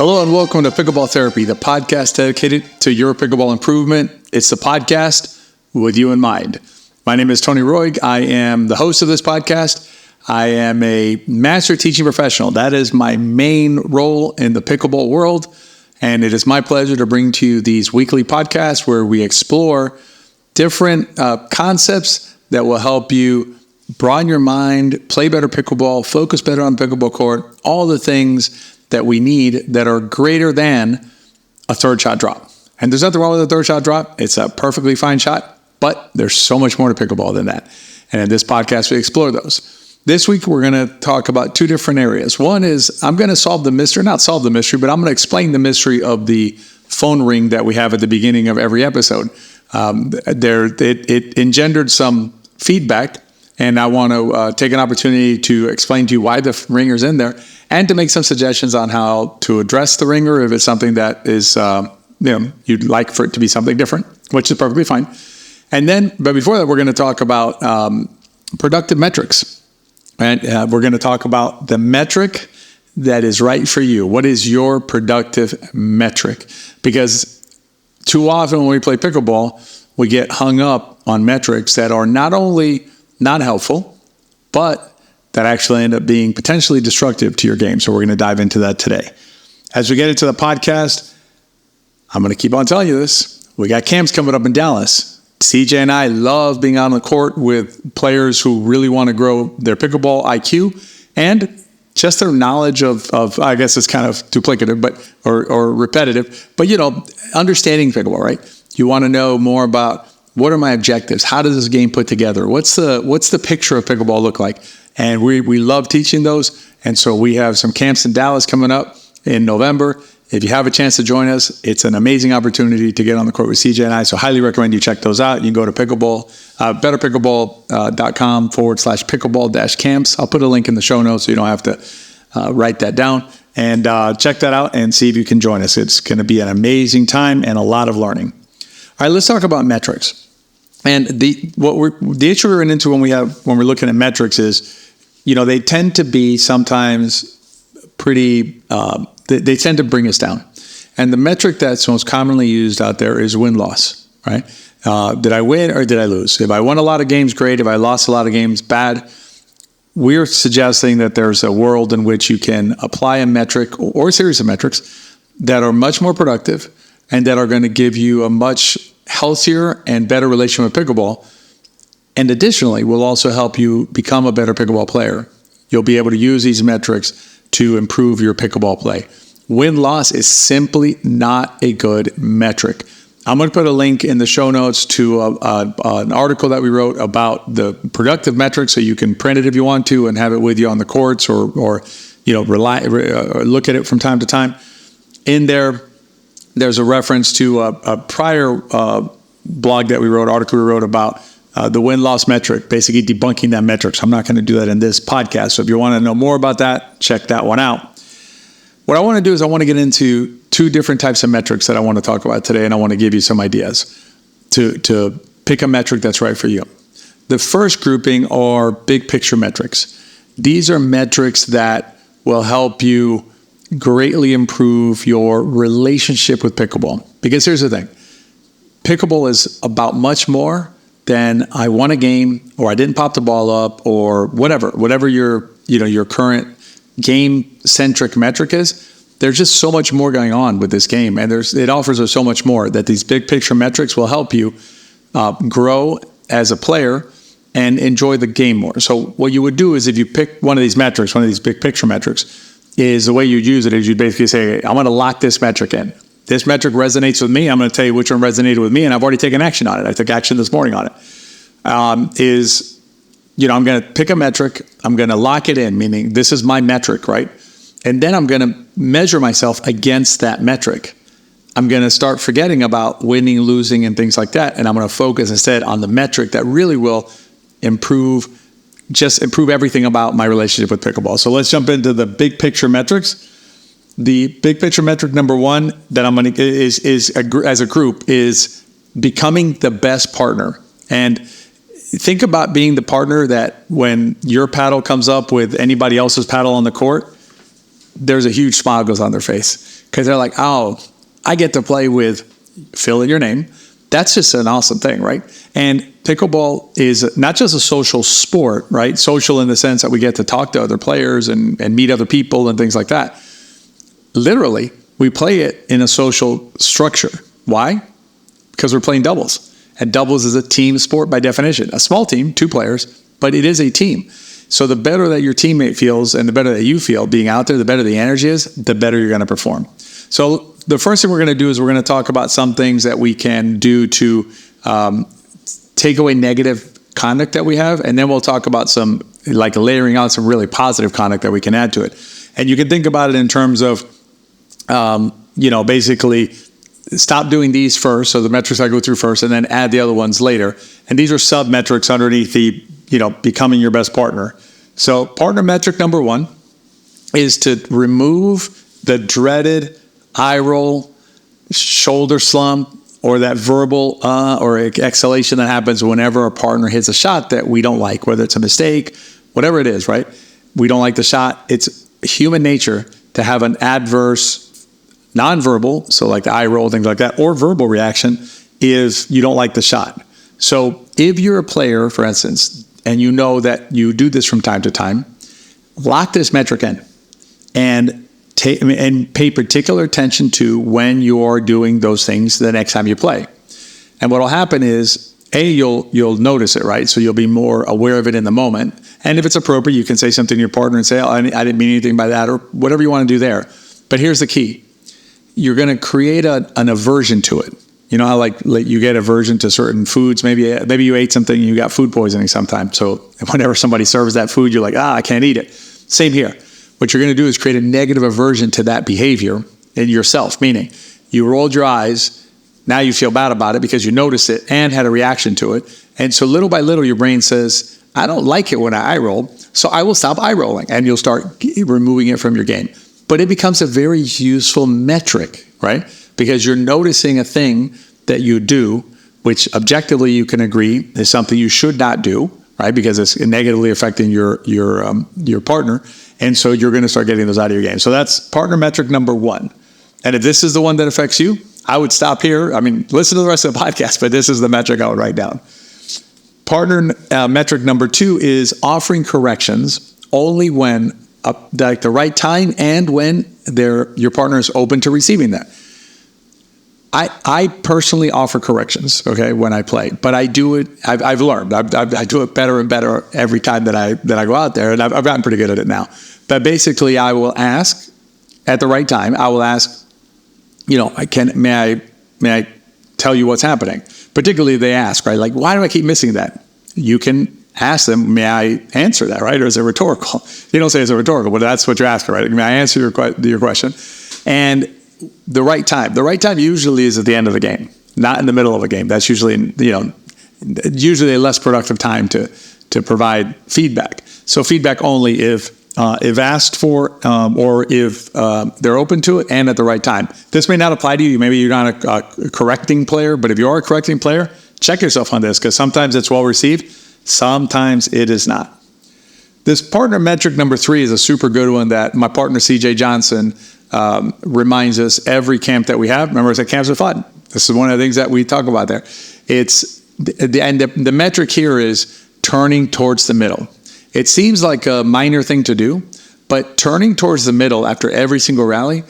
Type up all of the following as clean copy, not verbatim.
Hello and welcome to Pickleball Therapy, the podcast dedicated to your pickleball improvement. It's the podcast with you in mind. My name is Tony Roig. I am the host of this podcast. I am a master teaching professional. That is my main role in the pickleball world. And it is my pleasure to bring to you these weekly podcasts where we explore different concepts that will help you broaden your mind, play better pickleball, focus better on the pickleball court, all the things that we need that are greater than a third shot drop. And there's nothing wrong with a third shot drop. It's a perfectly fine shot, but there's so much more to pickleball than that. And in this podcast, we explore those. This week, we're going to talk about two different areas. One is I'm going to solve the mystery, not solve the mystery, but I'm going to explain the mystery of the phone ring that we have at the beginning of every episode. It engendered some feedback, and I want to take an opportunity to explain to you why the ringer's in there and to make some suggestions on how to address the ringer if it's something that is, you'd like for it to be something different, which is perfectly fine. And then, but before that, we're going to talk about productive metrics. And we're going to talk about the metric that is right for you. What is your productive metric? Because too often when we play pickleball, we get hung up on metrics that are not only not helpful, but that actually end up being potentially destructive to your game. So we're going to dive into that today. As we get into the podcast, I'm going to keep on telling you this. We got camps coming up in Dallas. CJ and I love being out on the court with players who really want to grow their pickleball IQ and just their knowledge of I guess it's kind of duplicative, but or repetitive, but understanding pickleball, right? You want to know more about what are my objectives? How does this game put together? What's the picture of pickleball look like? And we love teaching those. And so we have some camps in Dallas coming up in November. If you have a chance to join us, it's an amazing opportunity to get on the court with CJ and I. So highly recommend you check those out. You can go to betterpickleball.com/pickleball-camps. I'll put a link in the show notes so you don't have to write that down. And check that out and see if you can join us. It's going to be an amazing time and a lot of learning. All right, let's talk about metrics. And the issue we're into when we're looking at metrics is, they tend to be sometimes pretty. They tend to bring us down. And the metric that's most commonly used out there is win-loss. Right? Did I win or did I lose? If I won a lot of games, great. If I lost a lot of games, bad. We're suggesting that there's a world in which you can apply a metric or a series of metrics that are much more productive and that are going to give you a much healthier and better relation with pickleball. And additionally, will also help you become a better pickleball player. You'll be able to use these metrics to improve your pickleball play. Win-loss is simply not a good metric. I'm going to put a link in the show notes to an article that we wrote about the productive metrics, so you can print it if you want to and have it with you on the courts or look at it from time to time. In there, there's a reference to a prior blog that we wrote, article we wrote about the win-loss metric, basically debunking that metric. So I'm not going to do that in this podcast. So if you want to know more about that, check that one out. What I want to do is I want to get into two different types of metrics that I want to talk about today, and I want to give you some ideas to pick a metric that's right for you. The first grouping are big picture metrics. These are metrics that will help you greatly improve your relationship with pickleball. Because here's the thing. Pickleball is about much more than I won a game or I didn't pop the ball up or whatever your current game-centric metric is. There's just so much more going on with this game, and it offers us so much more that these big picture metrics will help you grow as a player and enjoy the game more. So what you would do is if you pick one of these metrics, one of these big picture metrics, is the way you'd use it is you'd basically say, I'm going to lock this metric in. This metric resonates with me. I'm going to tell you which one resonated with me, and I've already taken action on it. I took action this morning on it. I'm going to pick a metric. I'm going to lock it in, meaning this is my metric, right? And then I'm going to measure myself against that metric. I'm going to start forgetting about winning, losing, and things like that, and I'm going to focus instead on the metric that really will improve everything about my relationship with pickleball. So let's jump into the big picture metrics. The big picture metric number one that I'm going to as a group is becoming the best partner. And think about being the partner that when your paddle comes up with anybody else's paddle on the court, there's a huge smile goes on their face. because they're like, oh, I get to play with fill in your name. That's just an awesome thing, right? And pickleball is not just a social sport, right? Social in the sense that we get to talk to other players and meet other people and things like that. Literally, we play it in a social structure. Why? Because we're playing doubles. And doubles is a team sport by definition. A small team, 2 players, but it is a team. So the better that your teammate feels and the better that you feel being out there, the better the energy is, the better you're going to perform. So the first thing we're going to do is we're going to talk about some things that we can do to take away negative conduct that we have. And then we'll talk about some, like layering out some really positive conduct that we can add to it. And you can think about it in terms of, basically stop doing these first. So the metrics I go through first and then add the other ones later. And these are sub metrics underneath the, becoming your best partner. So partner metric number 1 is to remove the dreaded eye roll, shoulder slump, or that verbal or exhalation that happens whenever a partner hits a shot that we don't like, whether it's a mistake, whatever it is, right? We don't like the shot. It's human nature to have an adverse nonverbal, so like the eye roll, things like that, or verbal reaction is you don't like the shot. So if you're a player, for instance, and you know that you do this from time to time, lock this metric in and pay particular attention to when you're doing those things the next time you play. And what will happen is, you'll notice it, right? So you'll be more aware of it in the moment. And if it's appropriate, you can say something to your partner and say, oh, I didn't mean anything by that, or whatever you want to do there. But here's the key. You're going to create an aversion to it. You know how like you get aversion to certain foods? Maybe you ate something and you got food poisoning sometime. So whenever somebody serves that food, you're like, I can't eat it. Same here. What you're going to do is create a negative aversion to that behavior in yourself, meaning you rolled your eyes, now you feel bad about it because you noticed it and had a reaction to it. And so little by little, your brain says, I don't like it when I eye roll, so I will stop eye rolling, and you'll start removing it from your game. But it becomes a very useful metric, right? Because you're noticing a thing that you do, which objectively you can agree is something you should not do, right? Because it's negatively affecting your partner. And so you're going to start getting those out of your game. So that's partner metric number 1. And if this is the one that affects you, I would stop here. I mean, listen to the rest of the podcast, but this is the metric I would write down. Partner metric number 2 is offering corrections only when like the right time and when your partner is open to receiving that. I personally offer corrections, okay, when I play, but I do it. I've learned. I do it better and better every time that I go out there, and I've gotten pretty good at it now. But basically, I will ask at the right time. I will ask, may I tell you what's happening? Particularly, they ask, right, like, why do I keep missing that? You can ask them, may I answer that, right? Or is it rhetorical? You don't say it's a rhetorical, but that's what you're asking, right? May I answer your question? And the right time usually is at the end of the game, not in the middle of a game. That's usually, usually a less productive time to provide feedback. So feedback only if asked for, or if they're open to it and at the right time. This may not apply to you. Maybe you're not a correcting player, but if you are a correcting player, check yourself on this, because sometimes it's well received. Sometimes it is not. This partner metric number 3 is a super good one that my partner, CJ Johnson, reminds us every camp that we have. Remember, I said camps are fun. This is one of the things that we talk about there. The metric here is turning towards the middle. It seems like a minor thing to do, but turning towards the middle after every single rally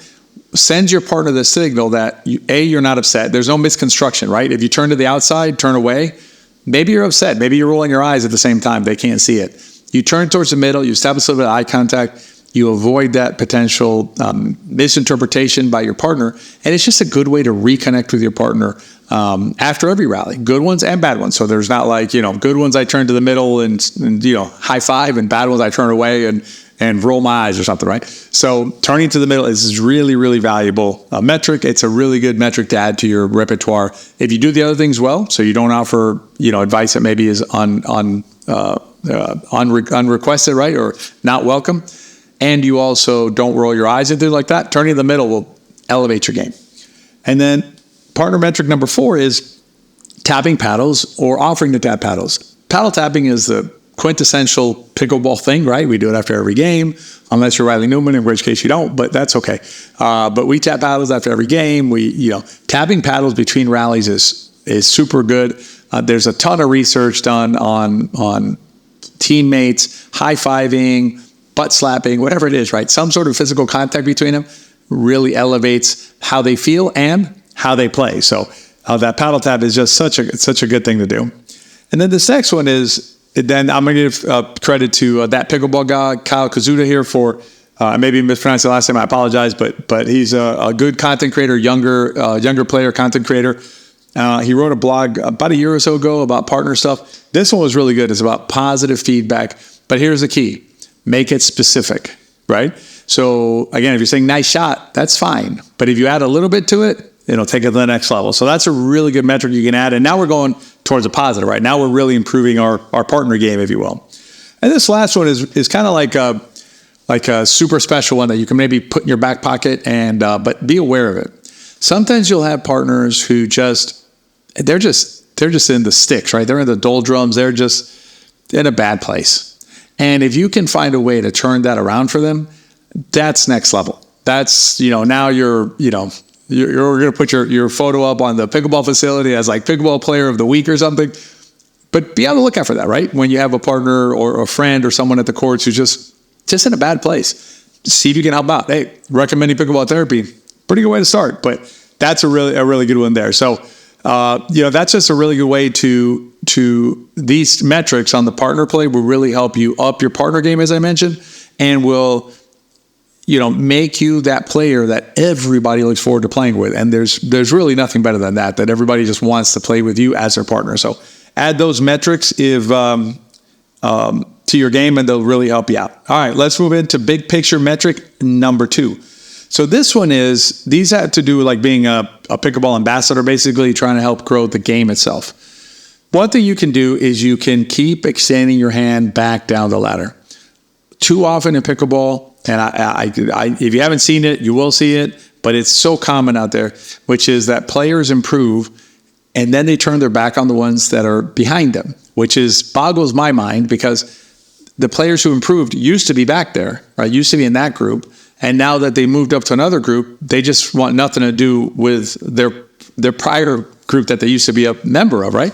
sends your partner the signal that you're not upset. There's no misconstruction, right? If you turn to the outside, turn away, maybe you're upset. Maybe you're rolling your eyes at the same time. They can't see it. You turn towards the middle, you establish a little bit of eye contact, you avoid that potential misinterpretation by your partner, and it's just a good way to reconnect with your partner after every rally, good ones and bad ones. So there's not like, good ones I turn to the middle and high five, and bad ones I turn away and roll my eyes or something, right? So turning to the middle is really, really valuable metric. It's a really good metric to add to your repertoire. If you do the other things well, so you don't offer, advice that maybe is unrequested, right, or not welcome, and you also don't roll your eyes and things like that, turning to the middle will elevate your game. And then partner metric number 4 is tapping paddles or offering to tap paddles. Paddle tapping is the quintessential pickleball thing, right? We do it after every game, unless you're Riley Newman, in which case you don't, but that's okay. But we tap paddles after every game. Tapping paddles between rallies is super good. There's a ton of research done on teammates, high-fiving, butt slapping, whatever it is, right? Some sort of physical contact between them really elevates how they feel and how they play. So that paddle tap is just such a good thing to do. And then this next one is, then I'm going to give credit to that pickleball guy, Kyle Kazuda here, for maybe mispronounced the last name. I apologize, but he's a good content creator, younger player content creator. He wrote a blog about a year or so ago about partner stuff. This one was really good. It's about positive feedback. But here's the key. Make it specific, right? So again, if you're saying nice shot, that's fine. But if you add a little bit to it, it'll take it to the next level. So that's a really good metric you can add. And now we're going towards a positive, right? Now we're really improving our partner game, if you will. And this last one is kind of like a super special one that you can maybe put in your back pocket, but be aware of it. Sometimes you'll have partners who they're just in the sticks, right? They're in the doldrums. They're just in a bad place. And if you can find a way to turn that around for them, that's next level. That's, now you're going to put your photo up on the pickleball facility as like pickleball player of the week or something. But be on the lookout for that, right? When you have a partner or a friend or someone at the courts who's just in a bad place, see if you can help out. Hey, recommending pickleball therapy, pretty good way to start. But that's a really good one there. So, that's just a really good way to these metrics on the partner play will really help you up your partner game, as I mentioned, and will, make you that player that everybody looks forward to playing with. And there's really nothing better than that everybody just wants to play with you as their partner. So add those metrics to your game, and they'll really help you out. All right, let's move into big picture metric number 2. So this one these have to do with like being a pickleball ambassador, basically trying to help grow the game itself. One thing you can do is you can keep extending your hand back down the ladder. Too often in pickleball, and I if you haven't seen it, you will see it, but it's so common out there, which is that players improve and then they turn their back on the ones that are behind them, which boggles my mind, because the players who improved used to be back there, right? Used to be in that group. And now that they moved up to another group, they just want nothing to do with their prior group that they used to be a member of, right?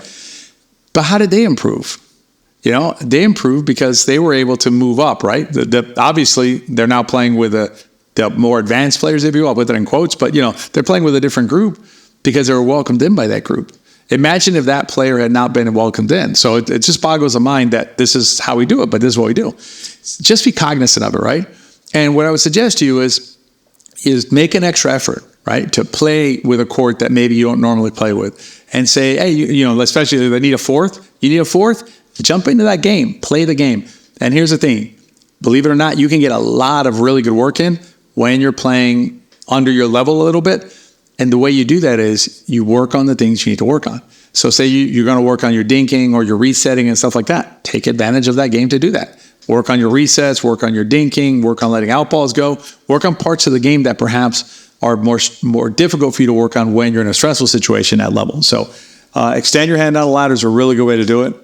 But how did they improve? They improved because they were able to move up, right? Obviously, they're now playing with the more advanced players, if you will. I'll put that in quotes, but they're playing with a different group because they were welcomed in by that group. Imagine if that player had not been welcomed in. So it just boggles the mind that this is how we do it, but this is what we do. Just be cognizant of it, right? And what I would suggest to you is make an extra effort, right, to play with a court that maybe you don't normally play with, and say, hey, especially if they need a fourth, jump into that game, play the game. And here's the thing, believe it or not, you can get a lot of really good work in when you're playing under your level a little bit. And the way you do that is you work on the things you need to work on. So say you're going to work on your dinking or your resetting and stuff like that. Take advantage of that game to do that. Work on your resets, work on your dinking, work on letting out balls go, work on parts of the game that perhaps are more difficult for you to work on when you're in a stressful situation at level. So extend your hand down the ladder is a really good way to do it.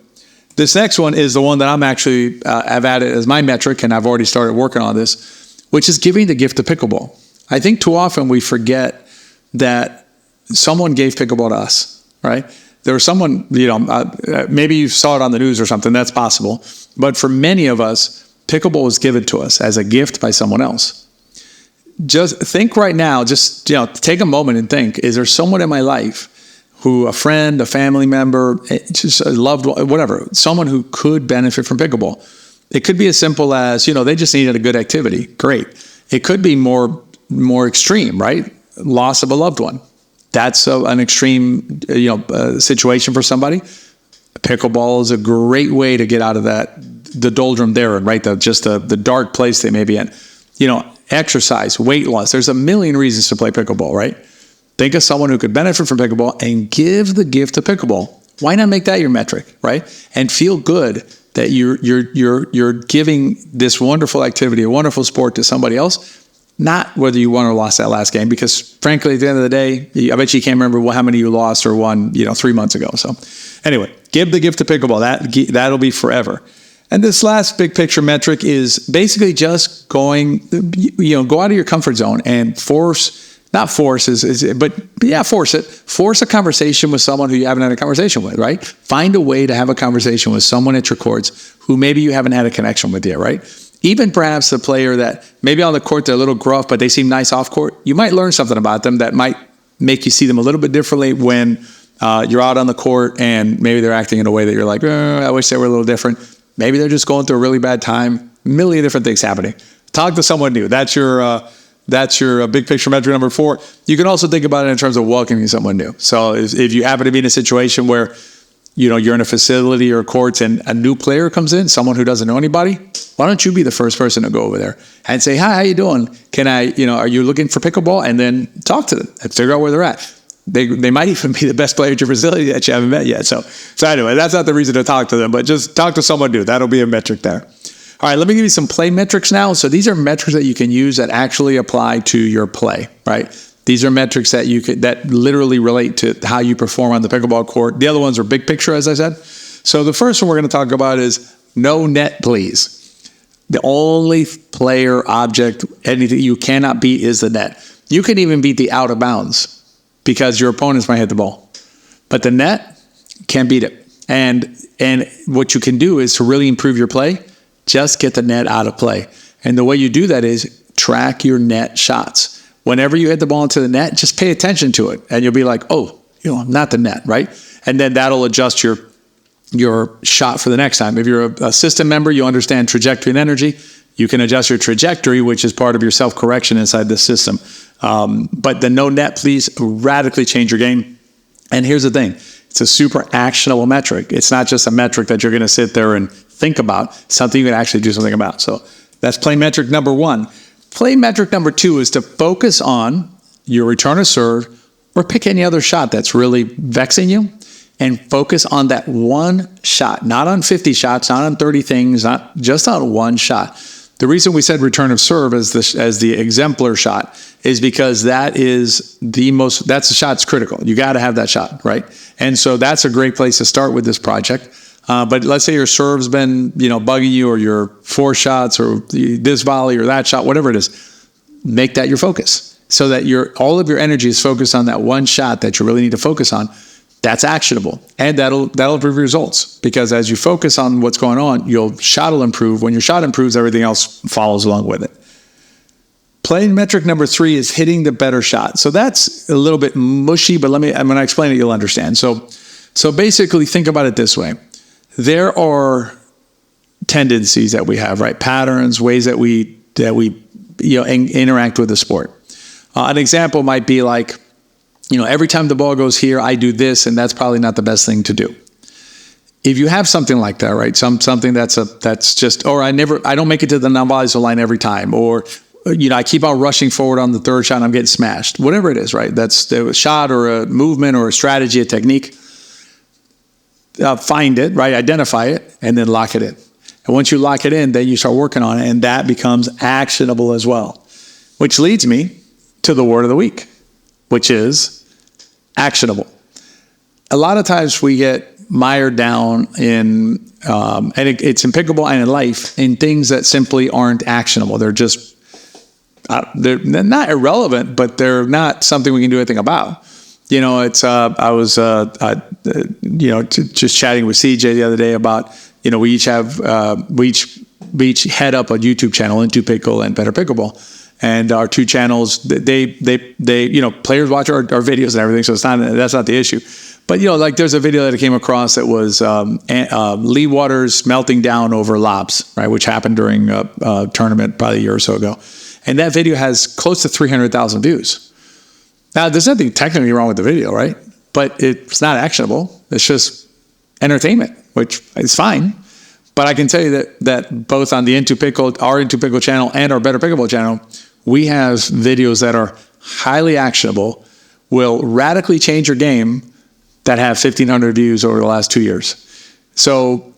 This next one is the one that I'm actually, I've added as my metric, and I've already started working on this, which is giving the gift of pickleball. I think too often we forget that someone gave pickleball to us, right? There was someone, maybe you saw it on the news or something, that's possible. But for many of us, pickleball was given to us as a gift by someone else. Just think right now, take a moment and think, is there someone in my life who, a friend, a family member, just a loved one, whatever, someone who could benefit from pickleball? It could be as simple as, they just needed a good activity. Great. It could be more extreme, right? Loss of a loved one. That's an extreme, situation for somebody. Pickleball is a great way to get out of the doldrum there, right? The dark place they may be in. Exercise, weight loss. There's a million reasons to play pickleball, right? Think of someone who could benefit from pickleball and give the gift of pickleball. Why not make that your metric, right? And feel good that you're giving this wonderful activity, a wonderful sport to somebody else. Not whether you won or lost that last game, because frankly, at the end of the day, I bet you can't remember how many you lost or won, 3 months ago. So anyway, give the gift of pickleball. That'll be forever. And this last big picture metric is basically just go out of your comfort zone and force a conversation with someone who you haven't had a conversation with, right? Find a way to have a conversation with someone at your courts who maybe you haven't had a connection with yet, right? Even perhaps the player that maybe on the court they're a little gruff, but they seem nice off court. You might learn something about them that might make you see them a little bit differently when you're out on the court and maybe they're acting in a way that you're like, I wish they were a little different. Maybe they're just going through a really bad time. A million different things happening. Talk to someone new. That's your big picture metric number 4. You can also think about it in terms of welcoming someone new. So if you happen to be in a situation where you're in a facility or courts and a new player comes in, someone who doesn't know anybody, why don't you be the first person to go over there and say, hi, how you doing? Can I, are you looking for pickleball? And then talk to them and figure out where they're at. They might even be the best player at your facility that you haven't met yet. So anyway, that's not the reason to talk to them, but just talk to someone new. That'll be a metric there. All right, let me give you some play metrics now. So these are metrics that you can use that actually apply to your play, right? These are metrics that that literally relate to how you perform on the pickleball court. The other ones are big picture, as I said. So the first one we're going to talk about is no net, please. The only player, object, anything you cannot beat is the net. You can even beat the out of bounds because your opponents might hit the ball. But the net, can't beat it. And what you can do is to really improve your play, just get the net out of play. And the way you do that is track your net shots. Whenever you hit the ball into the net, just pay attention to it. And you'll be like, not the net, right? And then that'll adjust your shot for the next time. If you're a system member, you understand trajectory and energy. You can adjust your trajectory, which is part of your self-correction inside the system. But the no net, please, radically change your game. And here's the thing. It's a super actionable metric. It's not just a metric that you're going to sit there and think about. It's something you can actually do something about. So that's play metric number 1. Play metric number 2 is to focus on your return of serve or pick any other shot that's really vexing you and focus on that one shot, not on 50 shots, not on 30 things, not just on one shot. The reason we said return of serve as the exemplar shot is because that's the shot that's critical. You got to have that shot, right? And so that's a great place to start with this project. But let's say your serve's been, bugging you, or your 4 shots, or this volley, or that shot, whatever it is. Make that your focus, so that all of your energy is focused on that one shot that you really need to focus on. That's actionable, and that'll improve results, because as you focus on what's going on, your shot will improve. When your shot improves, everything else follows along with it. Play metric number 3 is hitting the better shot. So that's a little bit mushy, but I'm going to explain it. You'll understand. So basically, think about it this way. There are tendencies that we have, right? Patterns, ways that we interact with the sport. An example might be like, every time the ball goes here, I do this, and that's probably not the best thing to do. If you have something like that, right? Something that's just, or I don't make it to the non-volley line every time, or I keep on rushing forward on the third shot and I'm getting smashed. Whatever it is, right? That's a shot or a movement or a strategy, a technique. Find it, right? Identify it, and then lock it in. And once you lock it in, then you start working on it, and that becomes actionable as well. Which leads me to the word of the week, which is actionable. A lot of times we get mired down in, and it's in pickleball and in life, in things that simply aren't actionable. They're just, they're not irrelevant, but they're not something we can do anything about. I was just chatting with CJ the other day about, we each head up a YouTube channel, Into Pickle and Better Pickleball. And our 2 channels, they players watch our videos and everything, so that's not the issue. But there's a video that I came across that was Lee Waters melting down over lobs, right, which happened during a tournament probably a year or so ago, and that video has close to 300,000 views. Now, there's nothing technically wrong with the video, right? But it's not actionable. It's just entertainment, which is fine. But I can tell you that both on the our Into Pickle channel and our Better Pickleball channel, we have videos that are highly actionable, will radically change your game, that have 1,500 views over the last 2 years. So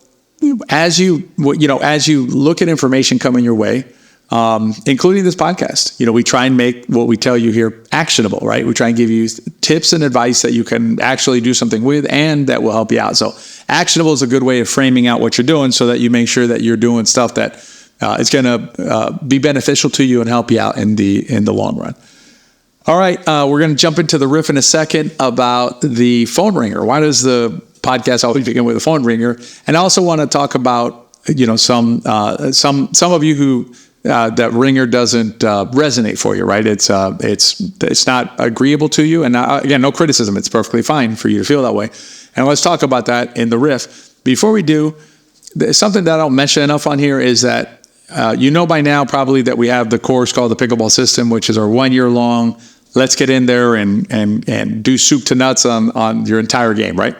as you look at information coming your way, including this podcast. We try and make what we tell you here actionable, right? We try and give you tips and advice that you can actually do something with and that will help you out. So actionable is a good way of framing out what you're doing so that you make sure that you're doing stuff that is going to be beneficial to you and help you out in the long run. All right, we're going to jump into the riff in a second about the phone ringer. Why does the podcast always begin with a phone ringer? And I also want to talk about, some of you who that ringer doesn't resonate for you, right? It's not agreeable to you. And again, no criticism. It's perfectly fine for you to feel that way. And let's talk about that in the riff. Before we do, something that I don't mention enough on here is that by now probably that we have the course called the Pickleball System, which is our 1 year long. Let's get in there and do soup to nuts on your entire game, right?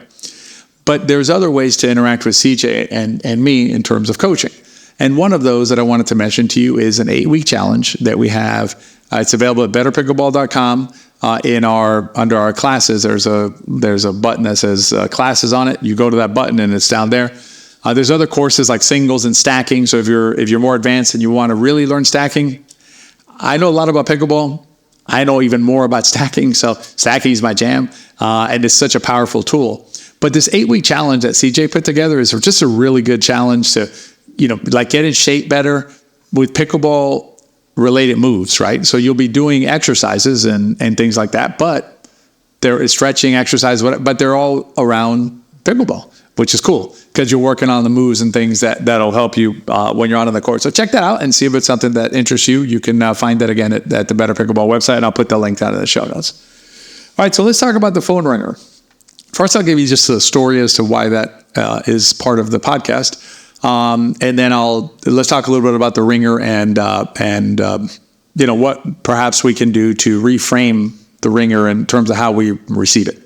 But there's other ways to interact with CJ and me in terms of coaching. And one of those that I wanted to mention to you is an 8-week challenge that we have. It's available at betterpickleball.com. Under our classes, there's a button that says classes on it. You go to that button and it's down there. There's other courses like singles and stacking. So if you're more advanced and you want to really learn stacking, I know a lot about pickleball. I know even more about stacking. So stacking is my jam. And it's such a powerful tool. But this 8-week challenge that CJ put together is just a really good challenge to, get in shape better with pickleball related moves, right? So you'll be doing exercises and things like that, but there is stretching exercise, but they're all around pickleball, which is cool because you're working on the moves and things that'll help you when you're out on the court. So check that out and see if it's something that interests you. You can find that again at the Better Pickleball website, and I'll put the link down in the show notes. All right, so let's talk about the phone ringer. First, I'll give you just a story as to why that is part of the podcast. And then let's talk a little bit about the ringer and what perhaps we can do to reframe the ringer in terms of how we receive it.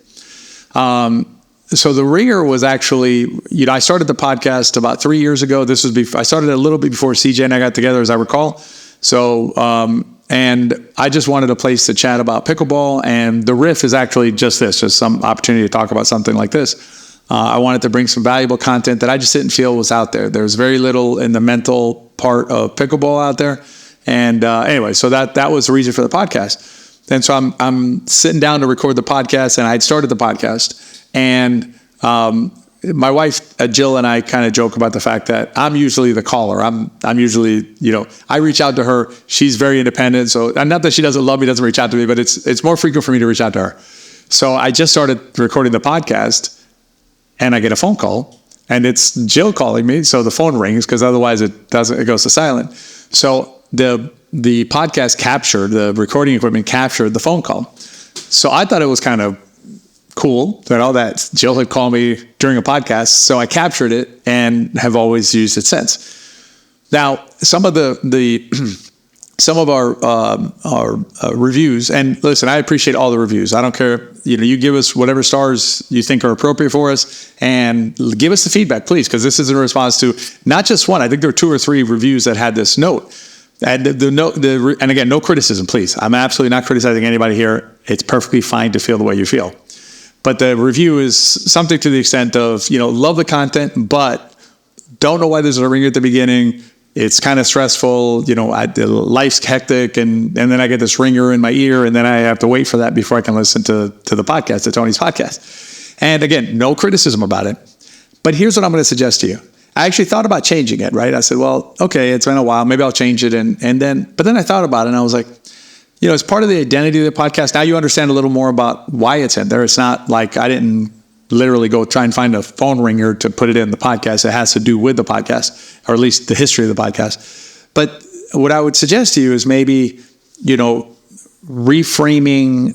So the ringer was actually, I started the podcast about 3 years ago. I started a little bit before CJ and I got together, as I recall. So, and I just wanted a place to chat about pickleball, and the riff is actually just some opportunity to talk about something like this. I wanted to bring some valuable content that I just didn't feel was out there. There's very little in the mental part of pickleball out there. And anyway, so that was the reason for the podcast. And so I'm sitting down to record the podcast, and I'd started the podcast. And my wife, Jill, and I kind of joke about the fact that I'm usually the caller. I'm usually, I reach out to her. She's very independent. So not that she doesn't love me, doesn't reach out to me, but it's more frequent for me to reach out to her. So I just started recording the podcast, and I get a phone call, and it's Jill calling me. So the phone rings because otherwise it goes to silent. So the podcast the recording equipment captured the phone call. So I thought it was kind of cool that Jill had called me during a podcast. So I captured it and have always used it since. Now, some of our reviews, and listen, I appreciate all the reviews. I don't care. You give us whatever stars you think are appropriate for us, and give us the feedback, please, because this is in response to not just one. I think there were 2 or 3 reviews that had this note. And and again, no criticism, please. I'm absolutely not criticizing anybody here. It's perfectly fine to feel the way you feel. But the review is something to the extent of, love the content, but don't know why there's a ringer at the beginning. It's kind of stressful, life's hectic, and then I get this ringer in my ear, and then I have to wait for that before I can listen to the podcast, to Tony's podcast. And again, no criticism about it. But here's what I'm going to suggest to you. I actually thought about changing it, right? I said, well, okay, it's been a while. Maybe I'll change it. But then I thought about it, and I was like, it's part of the identity of the podcast. Now you understand a little more about why it's in there. It's not like I didn't literally go try and find a phone ringer to put it in the podcast. It has to do with the podcast, or at least the history of the podcast. But what I would suggest to you is maybe, reframing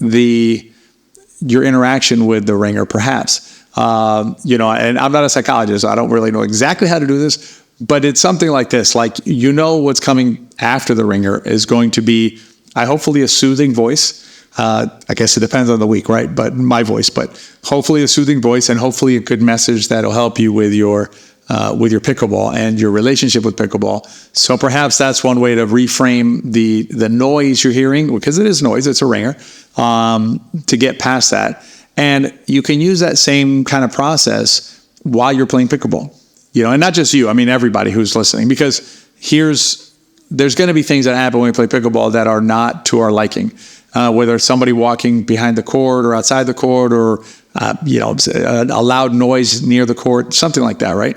your interaction with the ringer, perhaps. And I'm not a psychologist, so I don't really know exactly how to do this, but it's something like this. Like, what's coming after the ringer is going to be, hopefully a soothing voice. I guess it depends on the week, right? But my voice, but hopefully a soothing voice, and hopefully a good message that'll help you with your pickleball and your relationship with pickleball. So perhaps that's one way to reframe the noise you're hearing, because it is noise, it's a ringer, to get past that. And you can use that same kind of process while you're playing pickleball, and not just you, everybody who's listening, because here's there's going to be things that happen when we play pickleball that are not to our liking. Whether it's somebody walking behind the court or outside the court, or a loud noise near the court, something like that, right?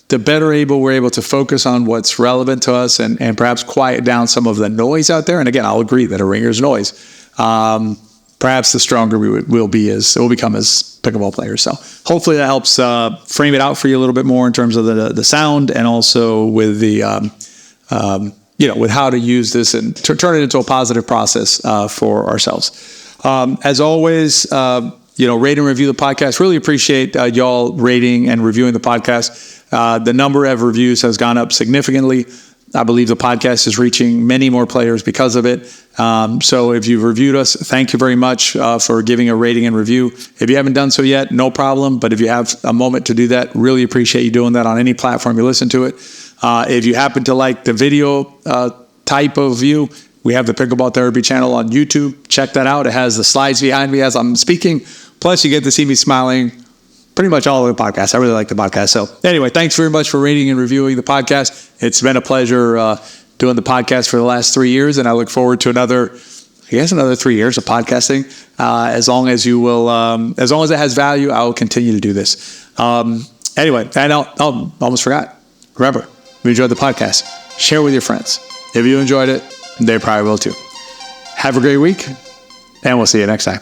The better we're able to focus on what's relevant to us and perhaps quiet down some of the noise out there. And again, I'll agree that a ringer's noise. Perhaps the stronger we'll become as pickleball players. So hopefully that helps frame it out for you a little bit more in terms of the sound, and also with the with how to use this and to turn it into a positive process for ourselves. As always, rate and review the podcast. Really appreciate y'all rating and reviewing the podcast. The number of reviews has gone up significantly. I believe the podcast is reaching many more players because of it. So if you've reviewed us, thank you very much for giving a rating and review. If you haven't done so yet, no problem. But if you have a moment to do that, really appreciate you doing that on any platform you listen to it. If you happen to like the video type of view, we have the Pickleball Therapy channel on YouTube. Check that out. It has the slides behind me as I'm speaking. Plus, you get to see me smiling pretty much all of the podcast. I really like the podcast. So anyway, thanks very much for rating and reviewing the podcast. It's been a pleasure doing the podcast for the last 3 years, and I look forward to another 3 years of podcasting. As long as you will, as long as it has value, I will continue to do this. Anyway, and I almost forgot. Remember, if you enjoyed the podcast, share with your friends. If you enjoyed it, they probably will too. Have a great week, and we'll see you next time.